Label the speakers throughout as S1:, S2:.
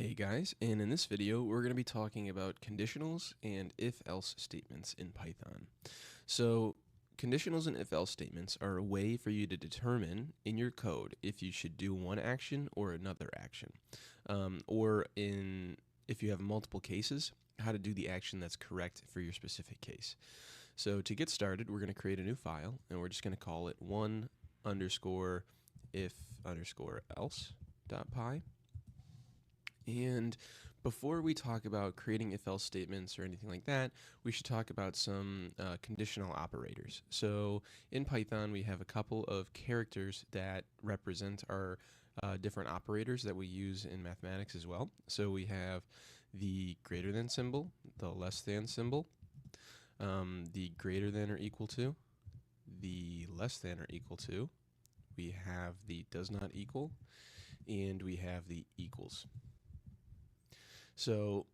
S1: Hey guys, and in this video we're going to be talking about conditionals and if-else statements in Python. So conditionals and if-else statements are a way for you to determine in your code if you should do one action or another action, if you have multiple cases, how to do the action that's correct for your specific case. So to get started, we're going to create a new file, and we're just going to call it one_if_else.py. And before we talk about creating if-else statements or anything like that, we should talk about some conditional operators. So in Python, we have a couple of characters that represent our different operators that we use in mathematics as well. So we have the greater than symbol, the less than symbol, the greater than or equal to, the less than or equal to, we have the does not equal, and we have the equals. So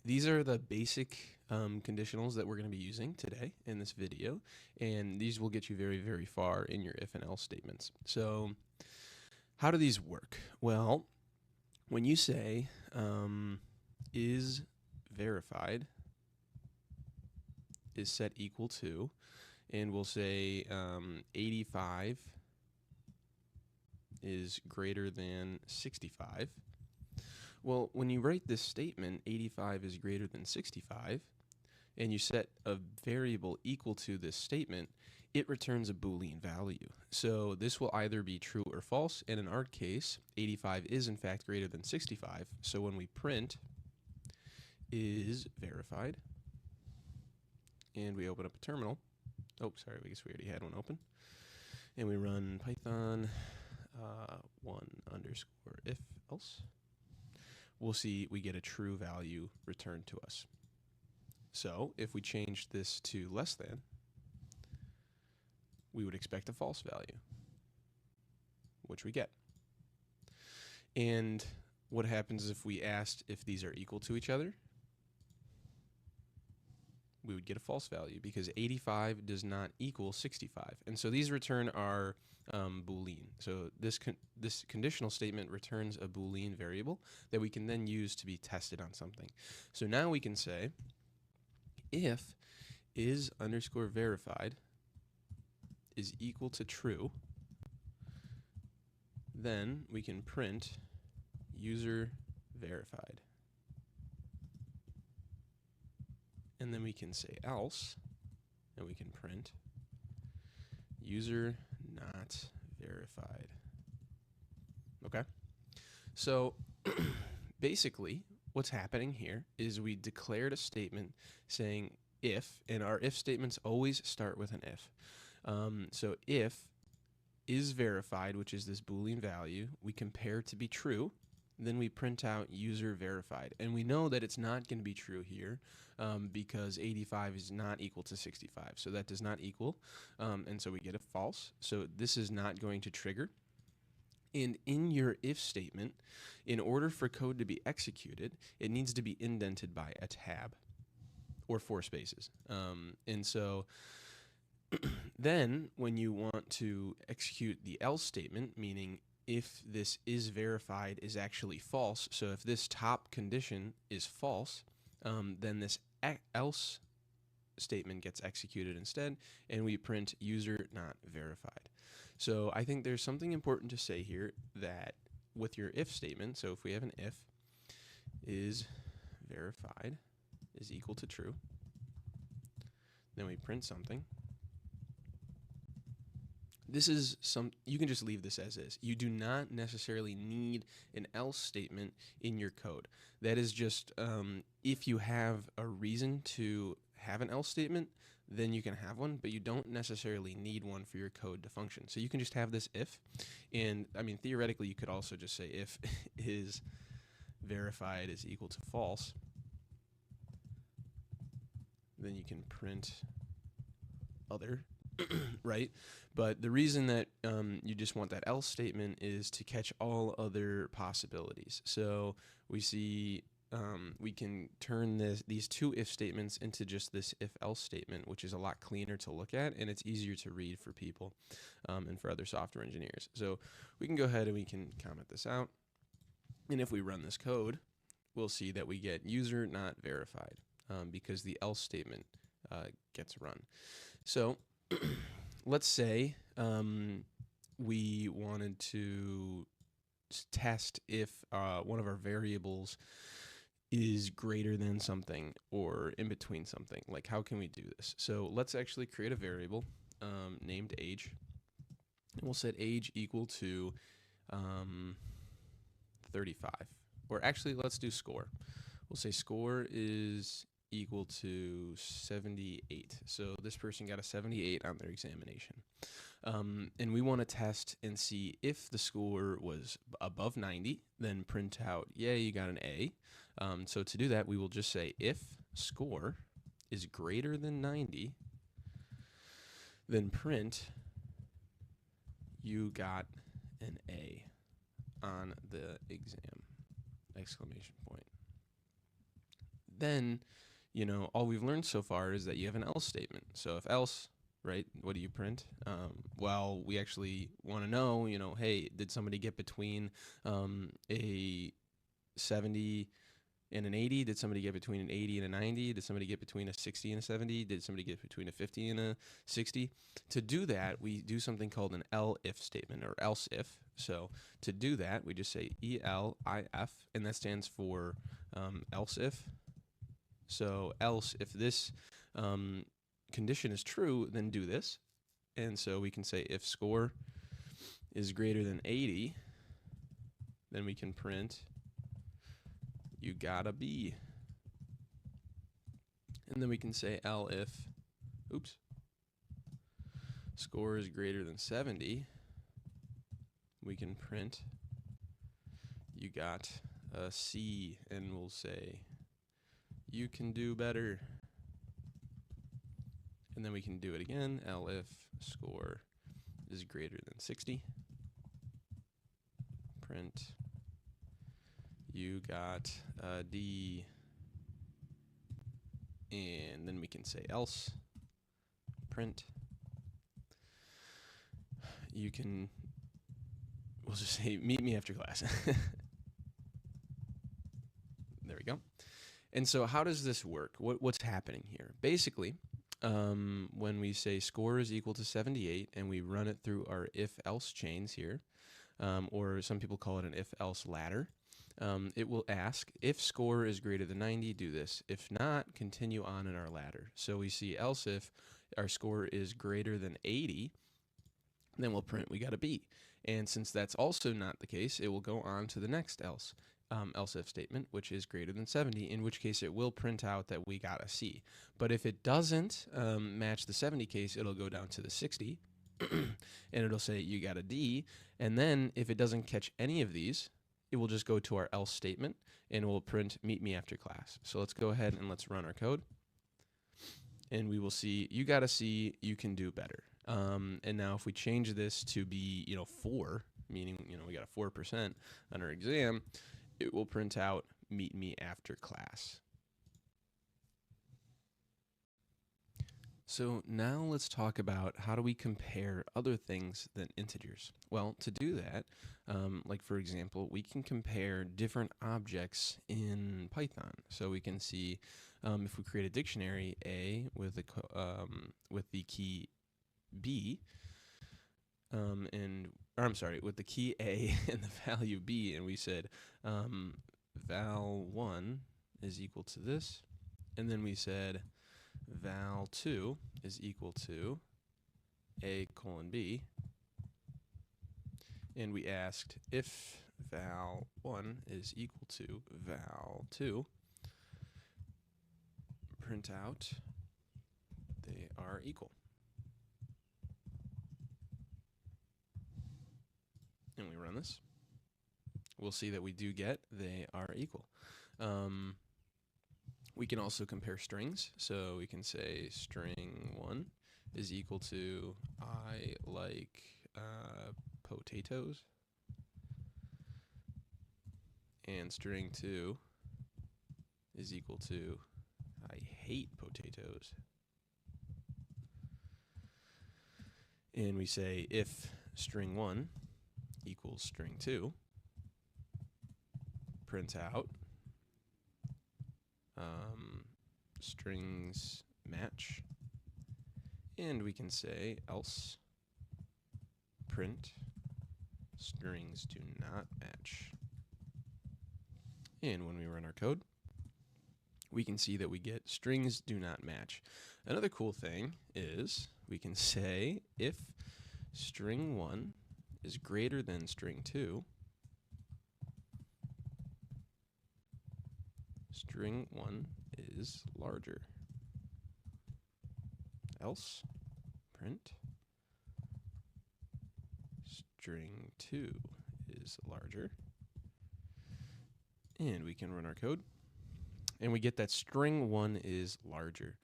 S1: these are the basic conditionals that we're going to be using today in this video, and these will get you very, very far in your if and else statements. So how do these work? Well, when you say is verified is set equal to, and we'll say 85 is greater than 65. Well, when you write this statement, 85 is greater than 65, and you set a variable equal to this statement, it returns a Boolean value. So this will either be true or false, and in our case, 85 is in fact greater than 65. So when we print is verified, and we open up a terminal, oh, sorry, I guess we already had one open, and we run Python one_if-else, we'll see we get a true value returned to us. So if we change this to less than, we would expect a false value, which we get. And what happens if we asked if these are equal to each other? We would get a false value because 85 does not equal 65. And so these return our Boolean. So this conditional statement returns a Boolean variable that we can then use to be tested on something. So now we can say if is_verified is equal to true, then we can print user verified. And then we can say else, and we can print user not verified. Okay? So basically, what's happening here is we declared a statement saying if, and our if statements always start with an if. So if is verified, which is this Boolean value, we compare to be true, then we print out user verified. And we know that it's not going to be true here because 85 is not equal to 65. So that does not equal, and so we get a false. So this is not going to trigger. And in your if statement, in order for code to be executed, it needs to be indented by a tab or 4 spaces. And so then when you want to execute the else statement, meaning if this is verified is actually false, so if this top condition is false, then this else statement gets executed instead, and we print user not verified. So I think there's something important to say here, that with your if statement, so if we have an if is verified is equal to true, then we print something. This is you can just leave this as is. You do not necessarily need an else statement in your code. That is just if you have a reason to have an else statement, then you can have one, but you don't necessarily need one for your code to function. So you can just have this if, and I mean, theoretically, you could also just say if is verified is equal to false, then you can print other. Right? But the reason that you just want that else statement is to catch all other possibilities. So we see we can turn these two if statements into just this if-else statement, which is a lot cleaner to look at, and it's easier to read for people and for other software engineers. So we can go ahead and we can comment this out. And if we run this code, we'll see that we get user not verified because the else statement gets run. So let's say we wanted to test if one of our variables is greater than something or in between something. Like, how can we do this? So let's actually create a variable named age, and we'll set age equal to 35. Or actually, let's do score. We'll say score is equal to 78. So this person got a 78 on their examination. And we want to test and see if the score was above 90, then print out, yay, you got an A. So to do that, we will just say if score is greater than 90, then print you got an A on the exam, exclamation point. Then, you know, all we've learned so far is that you have an else statement. So if else, right, what do you print? Well, we actually want to know, you know, hey, did somebody get between a 70 and an 80? Did somebody get between an 80 and a 90? Did somebody get between a 60 and a 70? Did somebody get between a 50 and a 60? To do that, we do something called an elif statement, or else if. So to do that, we just say elif, and that stands for else if. So else, if this condition is true, then do this. And so we can say if score is greater than 80, then we can print you got a B. And then we can say elif, oops, score is greater than 70, we can print you got a C, and we'll say you can do better. And then we can do it again, elif score is greater than 60, print you got a D. And then we can say else, print you can, we'll just say meet me after class. There we go. And so how does this work? What's happening here? Basically, when we say score is equal to 78 and we run it through our if-else chains here, or some people call it an if-else ladder, it will ask if score is greater than 90, do this. If not, continue on in our ladder. So we see else if our score is greater than 80, then we'll print we got a B. And since that's also not the case, it will go on to the next else if statement, which is greater than 70, in which case it will print out that we got a C. But if it doesn't match the 70 case, it'll go down to the 60, and it'll say you got a D. And then if it doesn't catch any of these, it will just go to our else statement, and we'll print meet me after class. So let's go ahead and let's run our code. And we will see you got a C, you can do better. And now if we change this to be, 4, meaning, we got a 4% on our exam, it will print out meet me after class. So now let's talk about how do we compare other things than integers. Well, to do that, like for example, we can compare different objects in Python. So we can see if we create a dictionary A with the key B, with the key A and the value B, and we said val1 is equal to this, and then we said val2 is equal to A colon B, and we asked if val1 is equal to val2, print out they are equal. And we run this, we'll see that we do get they are equal. We can also compare strings, so we can say string 1 is equal to I like potatoes, and string 2 is equal to I hate potatoes. And we say if string 1 equals string 2, print out strings match, and we can say else print strings do not match. And when we run our code, we can see that we get strings do not match. Another cool thing is we can say if string 1 is greater than string 2, string 1 is larger. Else print string 2 is larger. And we can run our code, and we get that string 1 is larger.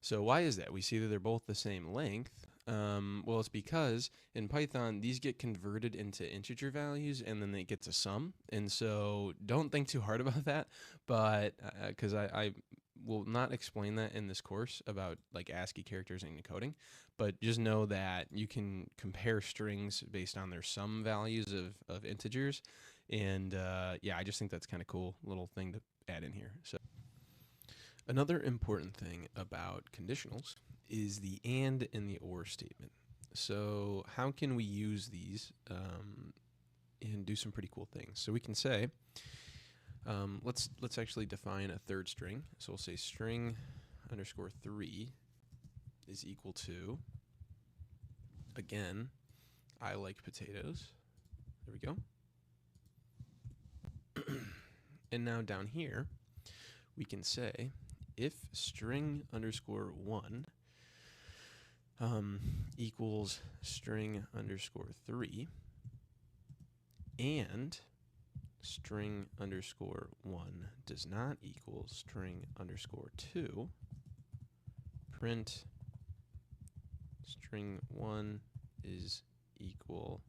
S1: So why is that? We see that they're both the same length. Well, it's because in Python, these get converted into integer values, and then they get to sum. And so don't think too hard about that, but because I will not explain that in this course about like ASCII characters and encoding, but just know that you can compare strings based on their sum values of integers. And yeah, I just think that's kind of cool little thing to add in here. So another important thing about conditionals is the and the or statement. So how can we use these and do some pretty cool things? So we can say, let's actually define a third string. So we'll say string underscore 3 is equal to, again, I like potatoes. There we go. And now down here, we can say if string underscore 1 equals string underscore 3 and string underscore 1 does not equal string underscore 2, print string 1 is equal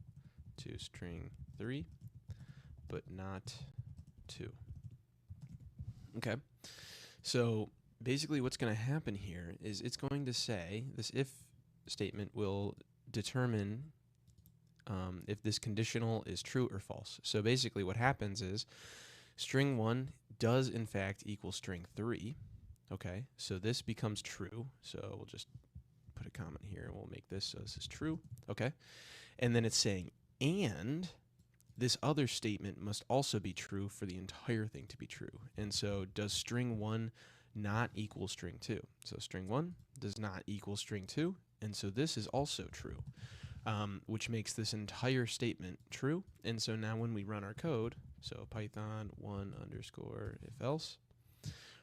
S1: to string 3, but not 2. Okay, so basically what's going to happen here is it's going to say this if statement will determine if this conditional is true or false. So basically what happens is string 1 does in fact equal string 3. Okay, so this becomes true. So we'll just put a comment here and we'll make this so this is true. Okay, and then it's saying and this other statement must also be true for the entire thing to be true. And so does string 1 not equal string 2? So string 1 does not equal string 2, and so this is also true, which makes this entire statement true. And so now when we run our code, so Python 1 underscore if else,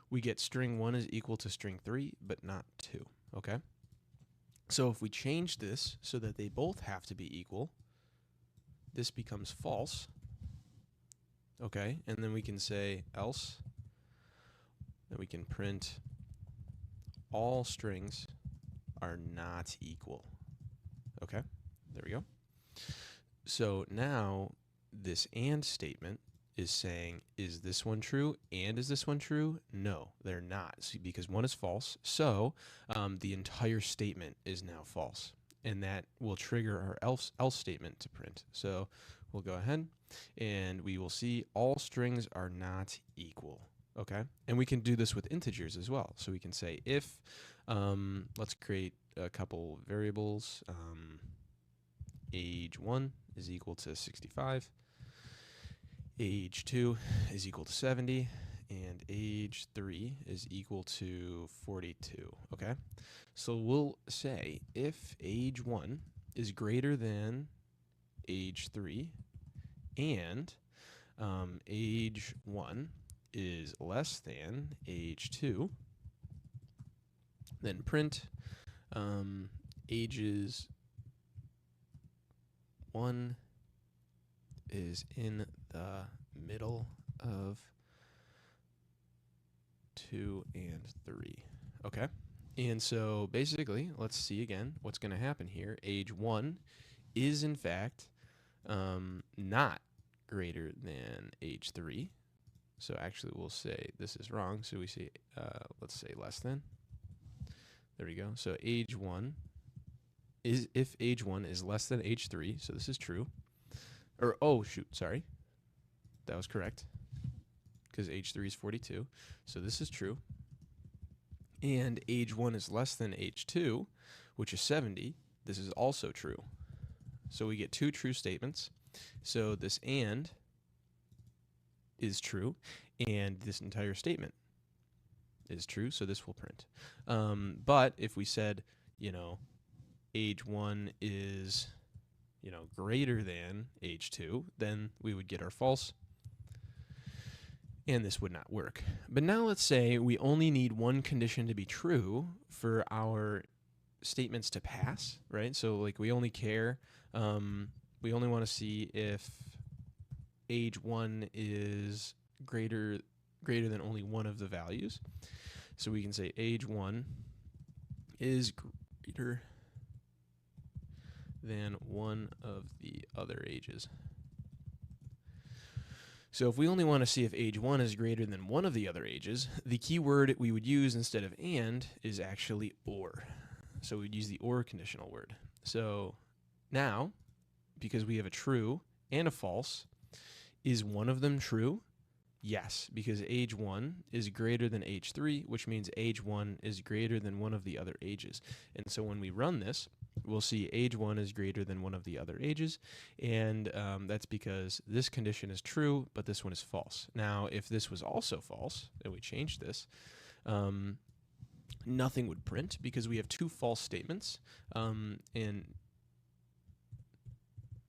S1: we get string 1 is equal to string 3, but not 2, okay? So if we change this so that they both have to be equal, this becomes false, okay? And then we can say else, and we can print all strings are not equal, okay? There we go. So now this and statement is saying, is this one true and is this one true? No, they're not. See, because one is false, so the entire statement is now false. And that will trigger our else statement to print. So we'll go ahead and we will see all strings are not equal, okay? And we can do this with integers as well. So we can say if, let's create a couple variables, age 1 is equal to 65, age 2 is equal to 70, and age 3 is equal to 42, okay? So we'll say if age 1 is greater than age 3 and age 1 is less than age 2, then print ages 1 is in the middle of 2 and 3, okay? And so basically, let's see again what's going to happen here. Age 1 is in fact not greater than age 3. So actually we'll say this is wrong. So we say, let's say less than. There we go. So age 1 is, if age 1 is less than age 3, so this is true. Or, oh shoot, sorry. That was correct. because age 3 is 42. So this is true. And age 1 is less than age 2, which is 70. This is also true. So we get two true statements. So this and is true, and this entire statement is true, so this will print. But if we said, age 1 is, greater than age 2, then we would get our false, and this would not work. But now let's say we only need one condition to be true for our statements to pass, right? So like we only care, we only want to see if age 1 is greater than only one of the values. So we can say age 1 is greater than one of the other ages. So if we only want to see if age 1 is greater than one of the other ages, the key word we would use instead of and is actually or. So we'd use the or conditional word. So now, because we have a true and a false, is one of them true? Yes, because age 1 is greater than age 3, which means age 1 is greater than one of the other ages. And so when we run this, we'll see age 1 is greater than one of the other ages, and that's because this condition is true, but this one is false. Now, if this was also false, and we changed this, nothing would print because we have two false statements, and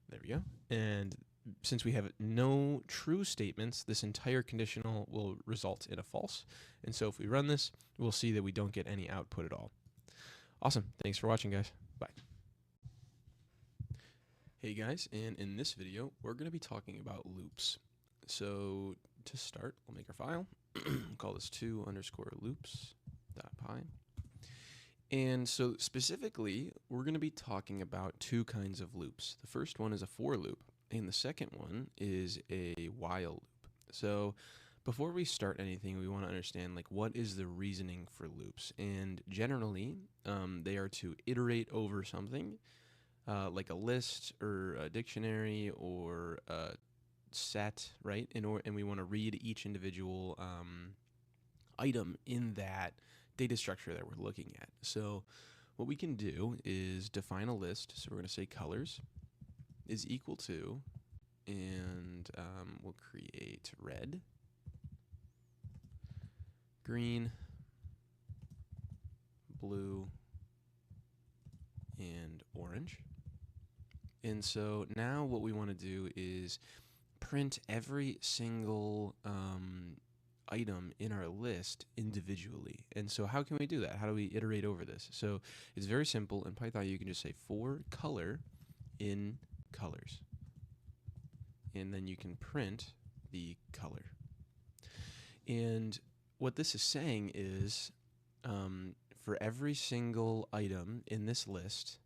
S1: there we go. And since we have no true statements, this entire conditional will result in a false. And so if we run this, we'll see that we don't get any output at all. Awesome. Thanks for watching, guys. Bye. Hey guys, and in this video, we're going to be talking about loops. So to start, we'll make our file. Call this 2_loops.py. And so specifically, we're going to be talking about two kinds of loops. The first one is a for loop, and the second one is a while loop. So before we start anything, we want to understand what is the reasoning for loops. And generally, they are to iterate over something, like a list or a dictionary or a set, right? And we want to read each individual item in that data structure that we're looking at. So what we can do is define a list. So we're going to say colors is equal to, and we'll create red, green, blue, and orange. And so now what we want to do is print every single item in our list individually. And so how can we do that? How do we iterate over this? So it's very simple. In Python, you can just say for color in colors. And then you can print the color. And what this is saying is for every single item in this list,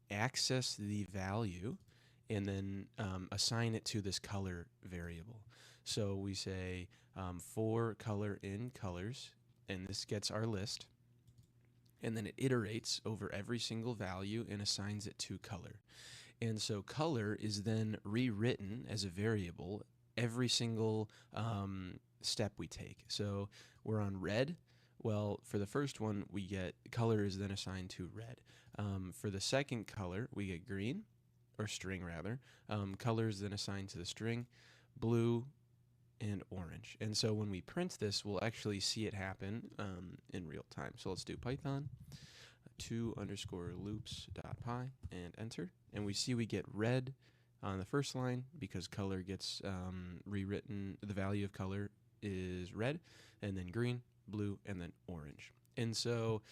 S1: access the value and then assign it to this color variable. So we say for color in colors, and this gets our list, and then it iterates over every single value and assigns it to color. And so color is then rewritten as a variable every single step we take. So we're on red. Well, for the first one, we get color is then assigned to red. For the second color, we get green, or string rather. Color is then assigned to the string, blue, and orange. And so when we print this, we'll actually see it happen in real time. So let's do Python 2_loops.py and enter. And we see we get red on the first line because color gets rewritten. The value of color is red, and then green, blue, and then orange. And so,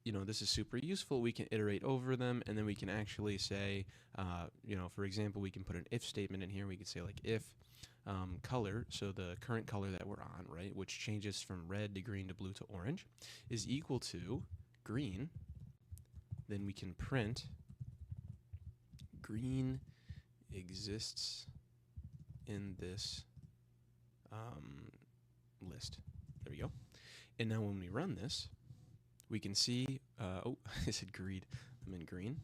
S1: this is super useful. We can iterate over them, and then we can actually say, for example, we can put an if statement in here. We could say if color, so the current color that we're on, right, which changes from red to green to blue to orange, is equal to green, then we can print green exists in this list. There we go. And now when we run this, we can see, oh, I said green. I'm in green.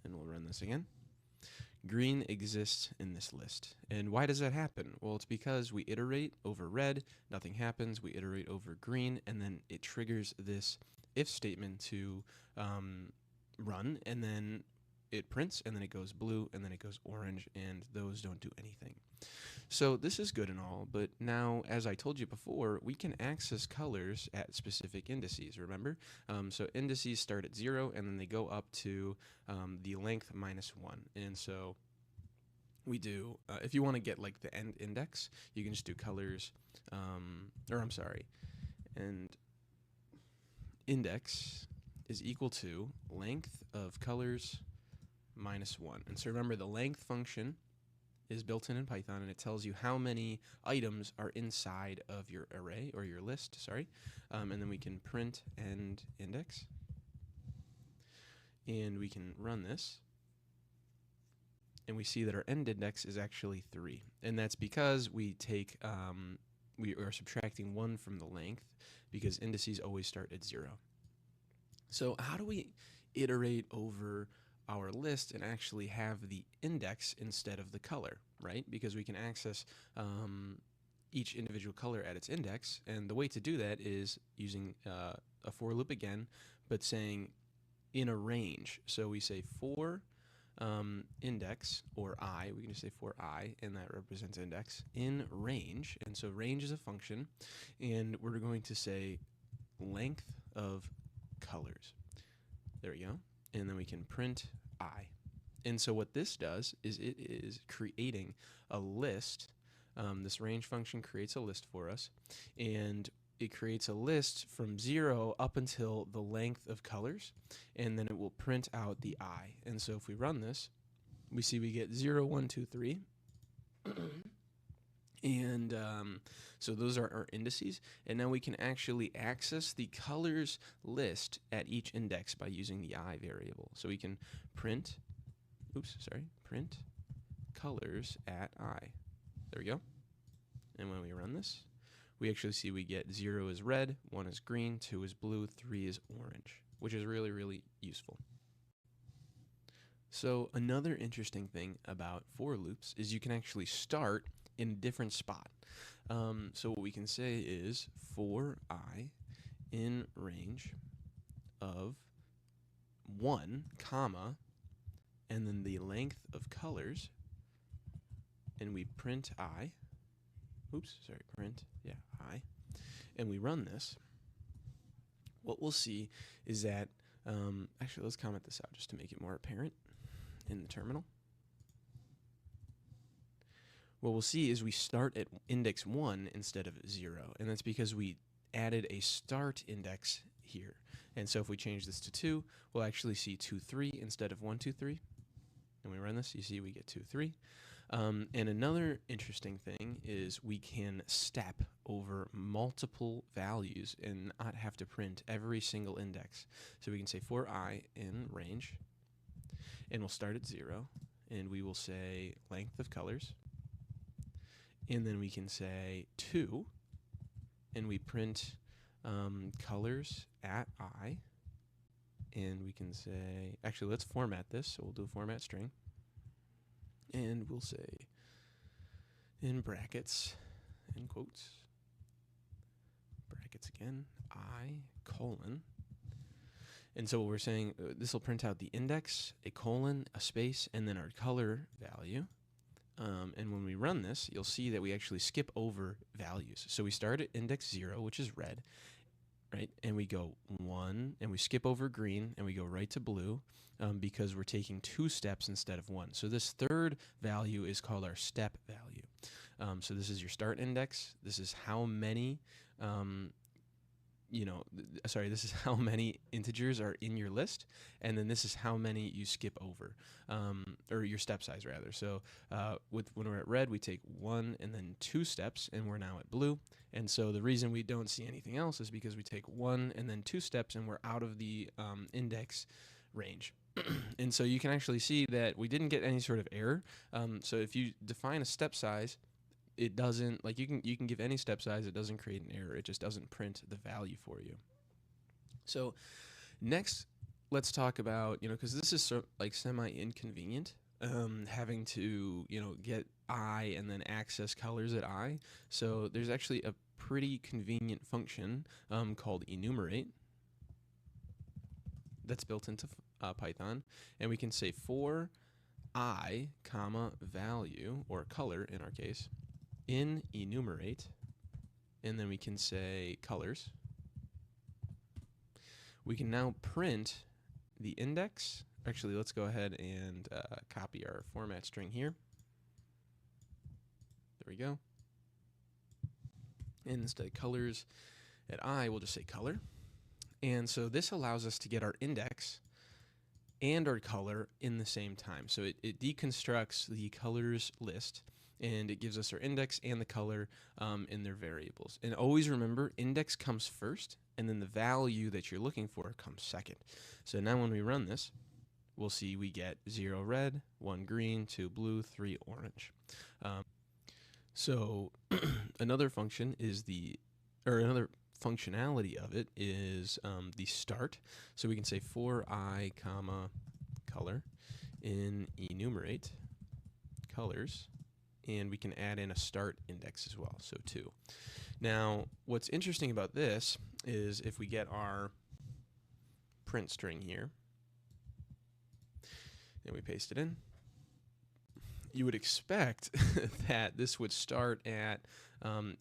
S1: And we'll run this again. green exists in this list. And why does that happen? Well, it's because we iterate over red, nothing happens, we iterate over green, and then it triggers this if statement to run, and then it prints, and then it goes blue, and then it goes orange, and those don't do anything. So this is good and all, but now, as I told you before, we can access colors at specific indices, remember? So indices start at 0, and then they go up to the length -1. And so we do, if you want to get like the end index, you can just do colors, and index is equal to length of colors -1. And so remember, the length function is built in Python, and it tells you how many items are inside of your array, or your list, sorry. And then we can print end index, and we can run this, and we see that our end index is actually 3. And that's because we take, we are subtracting 1 from the length, because indices always start at 0. So how do we iterate over our list and actually have the index instead of the color, right? Because we can access each individual color at its index, and the way to do that is using a for loop again, but saying in a range. So we say for index, or I, we can just say for I, and that represents index, in range. And so range is a function, and we're going to say length of colors. There we go. And then we can print I. And so what this does is it is creating a list. This range function creates a list for us, and it creates a list from 0 up until the length of colors, and then it will print out the I. And so if we run this, we see we get 0, 1, 2, 3. And so those are our indices, and now we can actually access the colors list at each index by using the I variable. So we can print, print colors at I. There we go. And when we run this, we actually see we get 0 is red, 1 is green, 2 is blue, 3 is orange, which is really, really useful. So another interesting thing about for loops is you can actually start in a different spot. So what we can say is for I in range of 1, comma, and then the length of colors, and we print I, I, and we run this. What we'll see is that, actually let's comment this out just to make it more apparent in the terminal. What we'll see is we start at index 1 instead of 0, and that's because we added a start index here. And so if we change this to 2, we'll actually see 2, 3 instead of 1, 2, 3. And we run this, you see we get 2, 3. And another interesting thing is we can step over multiple values and not have to print every single index. So we can say for I in range, and we'll start at 0, and we will say length of colors. And then we can say 2, and we print colors at I. And we can say, actually, let's format this. So we'll do a format string. And we'll say, in brackets, in quotes, brackets again, I, colon. And so what we're saying, this will print out the index, a colon, a space, and then our color value. And when we run this, you'll see that we actually skip over values. So we start at index 0, which is red, right? And we go 1, and we skip over green, and we go right to blue, because we're taking 2 steps instead of 1. So this third value is called our step value. So this is your start index. This is how many, this is how many integers are in your list, and then this is how many you skip over, or your step size rather. So when we're at red, we take 1 and then 2 steps, and we're now at blue. And so the reason we don't see anything else is because we take 1 and then 2 steps, and we're out of the index range. And so you can actually see that we didn't get any sort of error. So if you define a step size, it doesn't, like, you can give any step size, it doesn't create an error, it just doesn't print the value for you. So next, let's talk about, because this is like semi-inconvenient, having to, get I and then access colors at I. So there's actually a pretty convenient function called enumerate that's built into Python, and we can say for I, comma, value, or color in our case, in enumerate, and then we can say colors. We can now print the index. Actually, let's go ahead and copy our format string here. There we go. And instead of colors at I, we'll just say color. And so this allows us to get our index and our color in the same time. So it deconstructs the colors list, and it gives us our index and the color in their variables. And always remember, index comes first, and then the value that you're looking for comes second. So now when we run this, we'll see we get 0 red, 1 green, 2 blue, 3 orange. So another function is another functionality of it is the start. So we can say for I, comma, color in enumerate colors, and we can add in a start index as well, so 2. Now, what's interesting about this is if we get our print string here, and we paste it in, you would expect that this would start at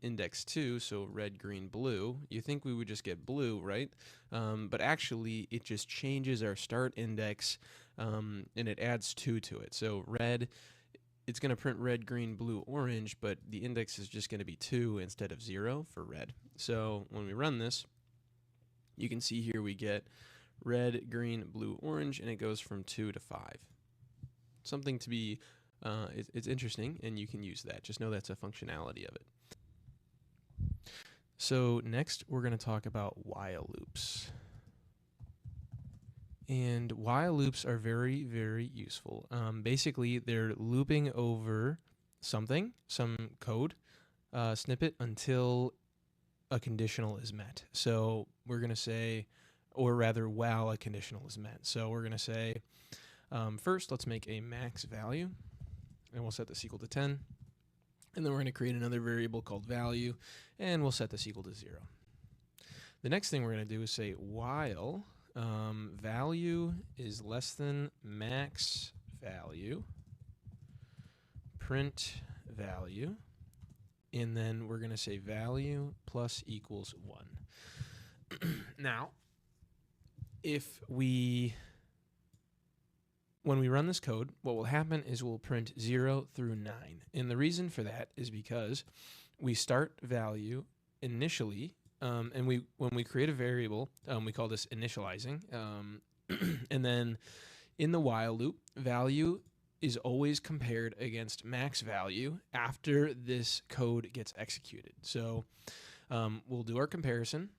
S1: index 2, so red, green, blue. You think we would just get blue, right? But actually, it just changes our start index, and it adds 2 to it. So red, it's going to print red, green, blue, orange, but the index is just going to be 2 instead of 0 for red. So when we run this, you can see here we get red, green, blue, orange, and it goes from 2 to 5. Something to be, it's interesting, and you can use that. Just know that's a functionality of it. So next, we're going to talk about while loops. And while loops are very, very useful. Basically, they're looping over something, some code snippet, until a conditional is met. So we're going to say, or rather, while a conditional is met. So we're going to say, first, let's make a max value, and we'll set this equal to 10. And then we're going to create another variable called value, and we'll set this equal to 0. The next thing we're going to do is say while value is less than max value, print value, and then we're going to say value plus equals 1. Now, when we run this code, what will happen is we'll print 0 through 9. And the reason for that is because we start value initially, and when we create a variable, we call this initializing. And then in the while loop, value is always compared against max value after this code gets executed. So we'll do our comparison.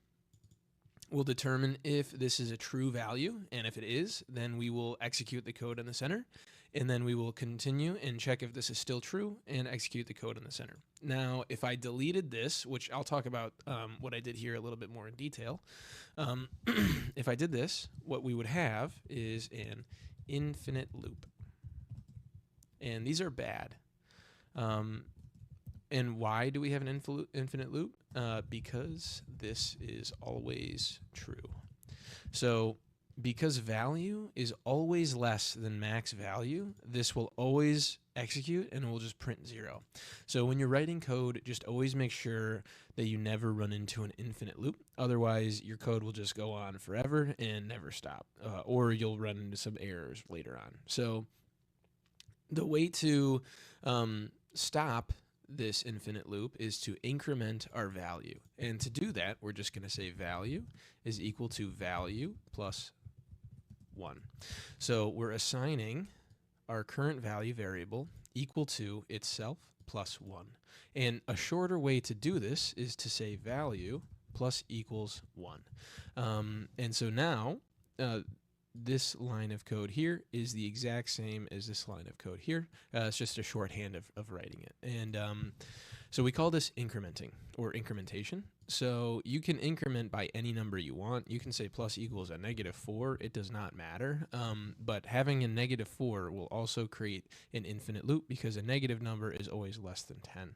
S1: We'll determine if this is a true value, and if it is, then we will execute the code in the center, and then we will continue and check if this is still true and execute the code in the center. Now, if I deleted this, which I'll talk about what I did here a little bit more in detail, if I did this, what we would have is an infinite loop. And these are bad. And why do we have an infinite loop? Because this is always true. So because value is always less than max value, this will always execute and it will just print 0. So when you're writing code, just always make sure that you never run into an infinite loop. Otherwise, your code will just go on forever and never stop, or you'll run into some errors later on. So the way to stop this infinite loop is to increment our value. And to do that, we're just going to say value is equal to value plus 1. So we're assigning our current value variable equal to itself plus 1. And a shorter way to do this is to say value plus equals 1. And so now this line of code here is the exact same as this line of code here. It's just a shorthand of writing it. And So we call this incrementing or incrementation. So you can increment by any number you want. You can say plus equals a -4. It does not matter. But having a -4 will also create an infinite loop because a negative number is always less than 10.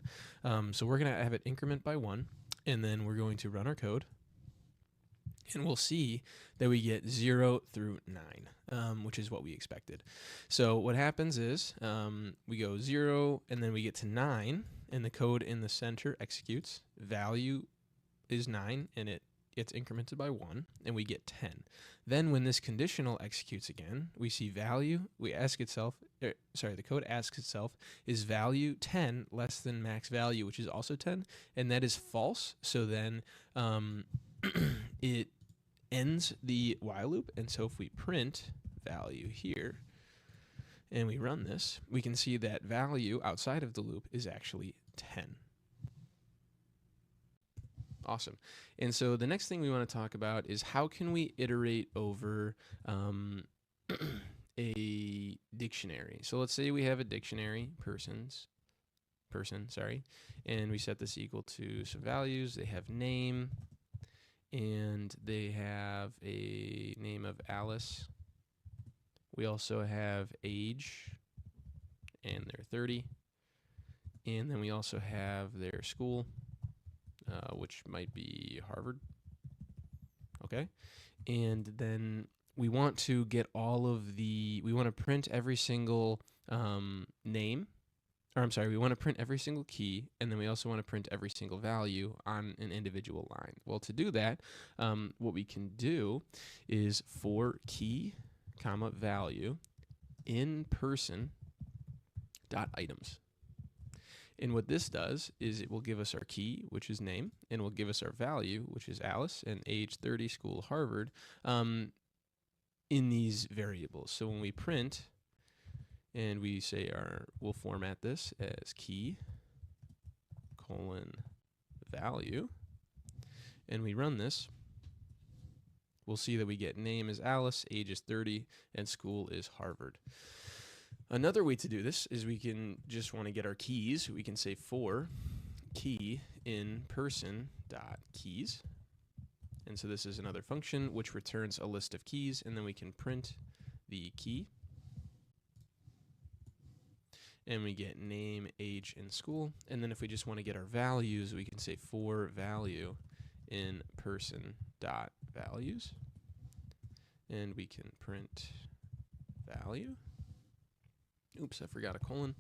S1: So we're going to have it increment by 1, and then we're going to run our code. And we'll see that we get 0 through 9, which is what we expected. So what happens is we go 0, and then we get to 9, and the code in the center executes. Value is 9, and it gets incremented by 1, and we get 10. Then when this conditional executes again, we see value. We ask itself, the code asks itself, is value 10 less than max value, which is also 10? And that is false. So then it ends the while loop, and so if we print value here and we run this, we can see that value outside of the loop is actually 10. Awesome. And so the next thing we want to talk about is how can we iterate over a dictionary. So let's say we have a dictionary, person, and we set this equal to some values. They have name, and they have a name of Alice. We also have age, and they're 30. And then we also have their school, which might be Harvard. Okay. And then we want to get all of we want to print every single name. We want to print every single key, and then we also want to print every single value on an individual line. Well, to do that, what we can do is for key, comma, value in person dot items. And what this does is it will give us our key, which is name, and will give us our value, which is Alice, and age 30, school, Harvard, in these variables. So when we print, and we say we'll format this as key, value, and we run this, we'll see that we get name is Alice, age is 30, and school is Harvard. Another way to do this is we can just want to get our keys. We can say for key in person dot keys. And so this is another function which returns a list of keys, and then we can print the key. And we get name, age, and school. And then if we just want to get our values, we can say for value in person dot values. And we can print value. Oops, I forgot a colon.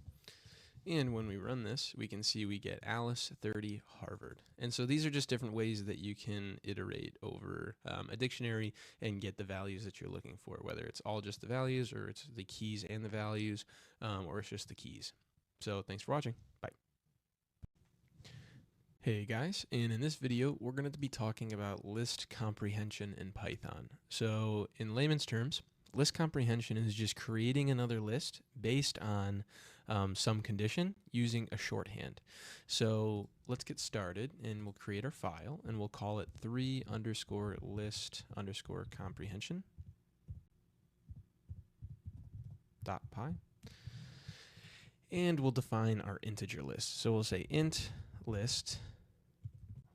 S1: And when we run this, we can see we get Alice, 30, Harvard. And so these are just different ways that you can iterate over a dictionary and get the values that you're looking for, whether it's all just the values, or it's the keys and the values, or it's just the keys. So thanks for watching. Bye. Hey guys, and in this video, we're going to be talking about list comprehension in Python. So in layman's terms, list comprehension is just creating another list based on some condition using a shorthand. So let's get started, and we'll create our file, and we'll call it 3_list_comprehension.py. And we'll define our integer list. So we'll say int list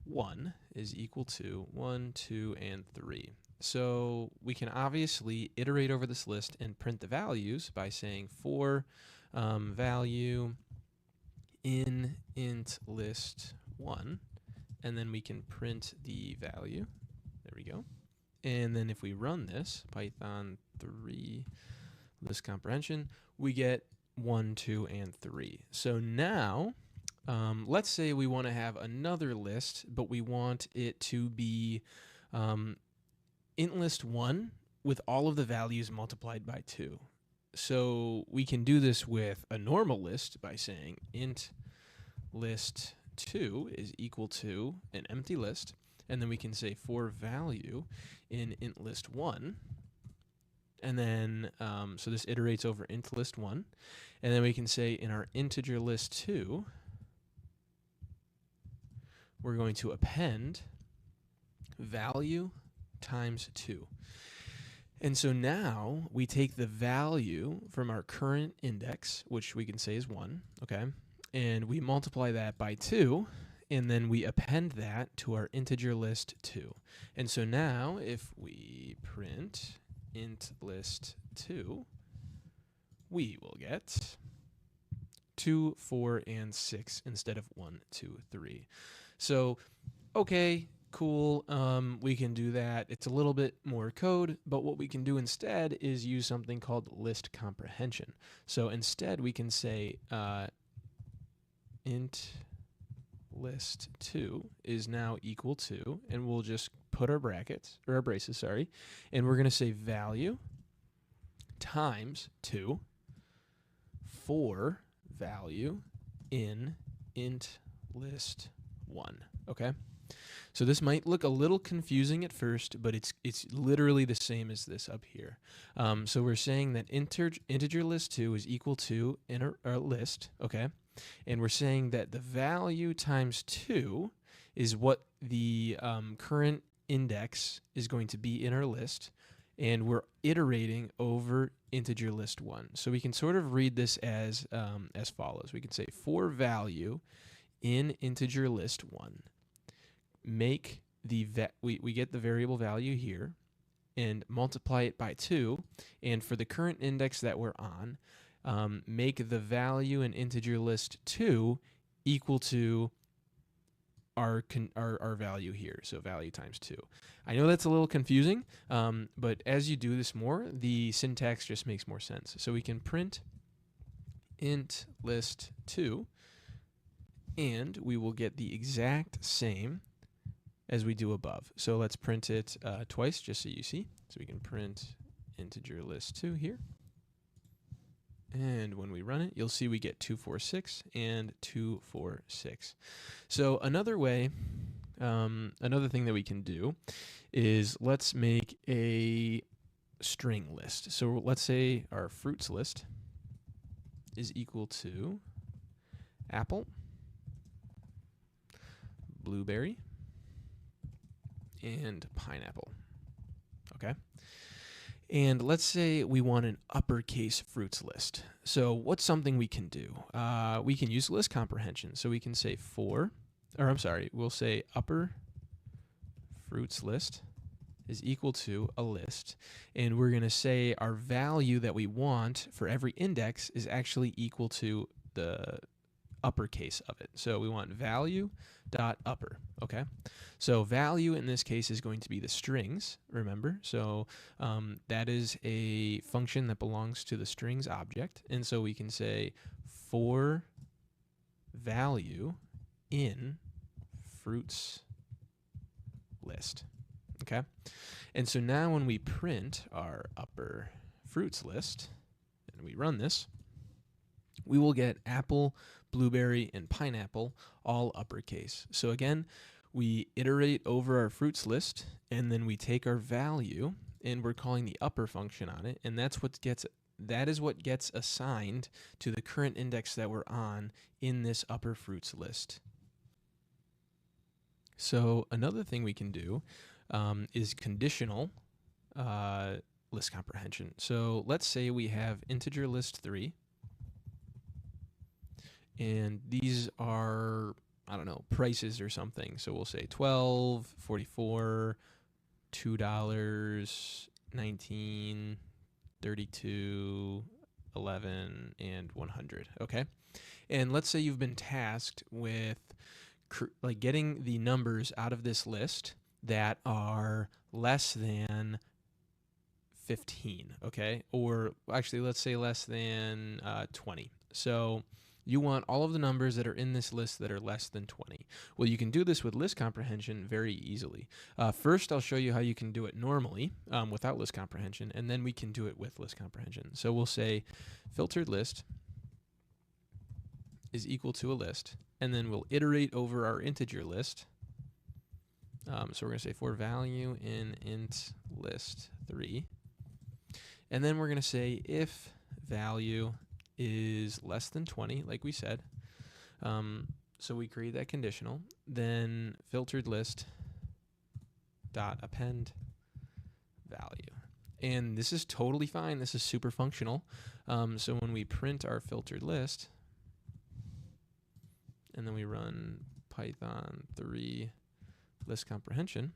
S1: 1 is equal to 1, 2, and 3. So we can obviously iterate over this list and print the values by saying for value in int list 1, and then we can print the value. There we go. And then if we run this, Python 3 list comprehension, we get 1, 2, and 3. So now, let's say we want to have another list, but we want it to be int list 1 with all of the values multiplied by 2. So we can do this with a normal list by saying int list 2 is equal to an empty list, and then we can say for value in int list 1, and then so this iterates over int list 1, and then we can say in our integer list 2, we're going to append value times 2. And so now we take the value from our current index, which we can say is 1, okay? and we multiply that by 2, and then we append that to our integer list 2. And so now if we print int list 2, we will get 2, 4, and 6 instead of 1, 2, 3. So, okay, cool, we can do that. It's a little bit more code, but what we can do instead is use something called list comprehension. So instead we can say int list 2 is now equal to, and we'll just put our brackets, or our braces, sorry, and we're going to say value times 2 for value in int list 1, okay? So this might look a little confusing at first, but it's literally the same as this up here. So we're saying that integer list 2 is equal to our list, okay? And we're saying that the value times 2 is what the current index is going to be in our list, and we're iterating over integer list 1. So we can sort of read this as follows. We can say for value in integer list 1, make the we get the variable value here and multiply it by 2, and for the current index that we're on, make the value in integer list 2 equal to our value here, so value times 2. I know that's a little confusing, but as you do this more, the syntax just makes more sense. So we can print int list 2, and we will get the exact same as we do above. So let's print it twice just so you see. So we can print integer list 2 here. And when we run it, you'll see we get 246 and 246. So another way, another thing that we can do is let's make a string list. So let's say our fruits list is equal to apple, blueberry, and pineapple, okay? And let's say we want an uppercase fruits list. So what's something we can do? We can use list comprehension. So we can say we'll say upper fruits list is equal to a list. And we're going to say our value that we want for every index is actually equal to the uppercase of it. So we want value dot upper, okay? So value in this case is going to be the strings, remember? So that is a function that belongs to the strings object. And so we can say for value in fruits list, okay? And so now when we print our upper fruits list and we run this, we will get apple, blueberry, and pineapple all uppercase. So again, we iterate over our fruits list, and then we take our value, and we're calling the upper function on it, and that is what gets assigned to the current index that we're on in this upper fruits list. So another thing we can do is conditional list comprehension. So let's say we have integer list 3, and these are, I don't know, prices or something. So we'll say 12, 44, $2, 19, 32, 11, and 100, okay? And let's say you've been tasked with getting the numbers out of this list that are less than 15, okay? Or actually, let's say less than 20. So you want all of the numbers that are in this list that are less than 20. Well, you can do this with list comprehension very easily. First, I'll show you how you can do it normally without list comprehension, and then we can do it with list comprehension. So we'll say filtered list is equal to a list, and then we'll iterate over our integer list. So we're going to say for value in int list 3, and then we're going to say if value is less than 20, like we said. So we create that conditional, then filtered list dot append value. And this is totally fine. This is super functional. So when we print our filtered list, and then we run Python 3 list comprehension,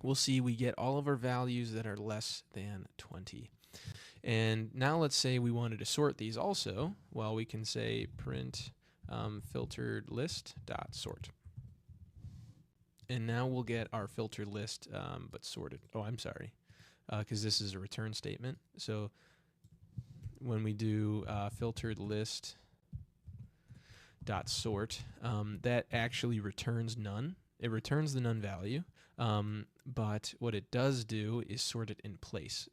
S1: we'll see we get all of our values that are less than 20. And now let's say we wanted to sort these also. Well, we can say print filtered list dot sort. And now we'll get our filtered list, but sorted. Oh, I'm sorry, because this is a return statement. So when we do filtered list dot sort, that actually returns none. It returns the none value, but what it does do is sort it in place.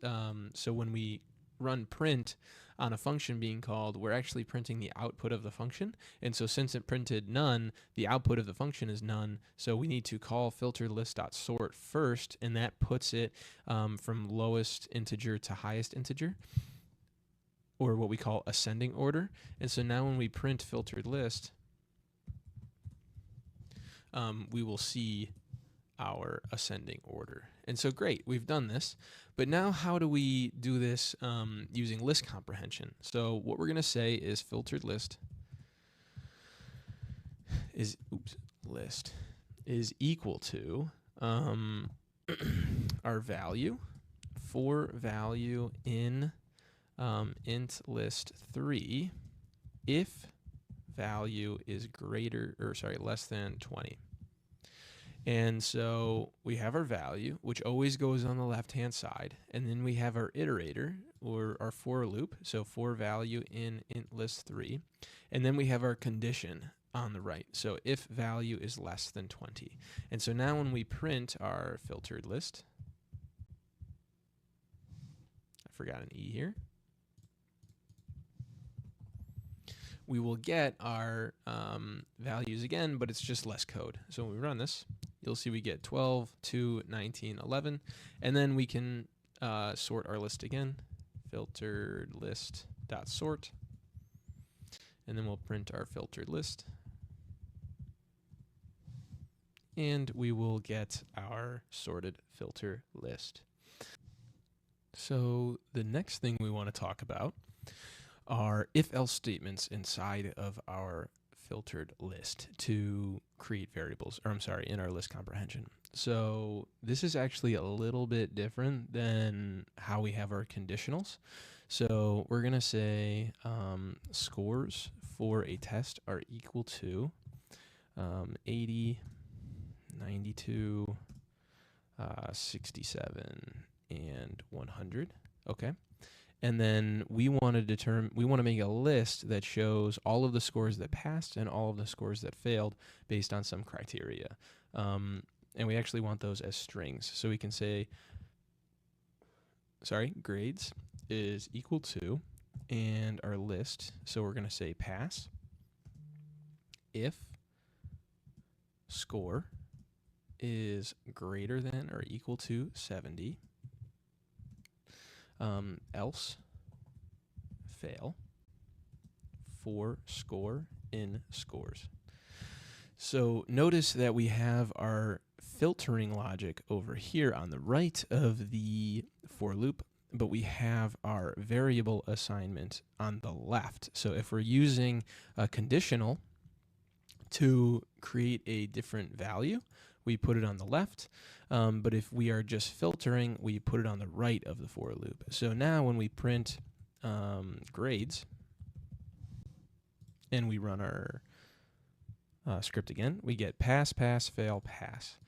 S1: So when we run print on a function being called, we're actually printing the output of the function. And so since it printed none, the output of the function is none. So we need to call filtered list dot sort first, and that puts it from lowest integer to highest integer, or what we call ascending order. And so now when we print filtered list, we will see our ascending order. And so great, we've done this. But now how do we do this using list comprehension? So what we're going to say is filtered list is, list is equal to our value, for value in int list 3 if value is less than 20. And so we have our value, which always goes on the left-hand side, and then we have our iterator, or our for loop, so for value in int list 3, and then we have our condition on the right, so if value is less than 20. And so now when we print our filtered list, I forgot an E here, we will get our values again, but it's just less code. So when we run this, you'll see we get 12, 2, 19, 11, and then we can sort our list again, filtered list dot sort, and then we'll print our filtered list, and we will get our sorted filter list. So the next thing we want to talk about are if-else statements inside of our filtered list to create variables, or I'm sorry, in our list comprehension. So this is actually a little bit different than how we have our conditionals. So we're going to say scores for a test are equal to 80, 92, 67, and 100. Okay. And then we want to make a list that shows all of the scores that passed and all of the scores that failed based on some criteria. And we actually want those as strings. So we can say, grades is equal to, and our list, so we're going to say pass if score is greater than or equal to 70. Else fail for score in scores. So notice that we have our filtering logic over here on the right of the for loop, but we have our variable assignment on the left. So if we're using a conditional to create a different value, we put it on the left, but if we are just filtering, we put it on the right of the for loop. So now when we print grades and we run our script again, we get pass, pass, fail, pass.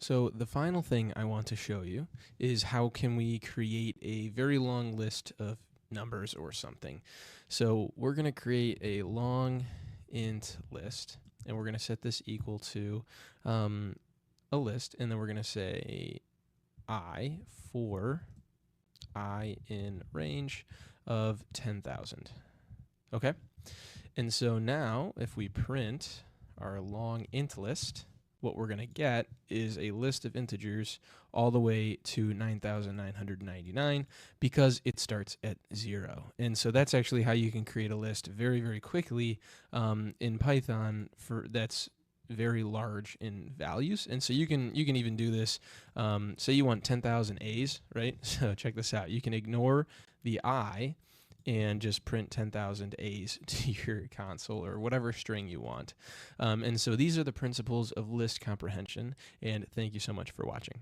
S1: So the final thing I want to show you is how can we create a very long list of numbers or something. So we're going to create a long int list, and we're going to set this equal to a list, and then we're going to say I for I in range of 10,000. Okay? And so now if we print our long int list, what we're going to get is a list of integers all the way to 9,999 because it starts at 0. And so that's actually how you can create a list very, very quickly in Python that's very large in values. And so you can even do this. Say you want 10,000 A's, right? So check this out. You can ignore the I and just print 10,000 A's to your console or whatever string you want. And so these are the principles of list comprehension, and thank you so much for watching.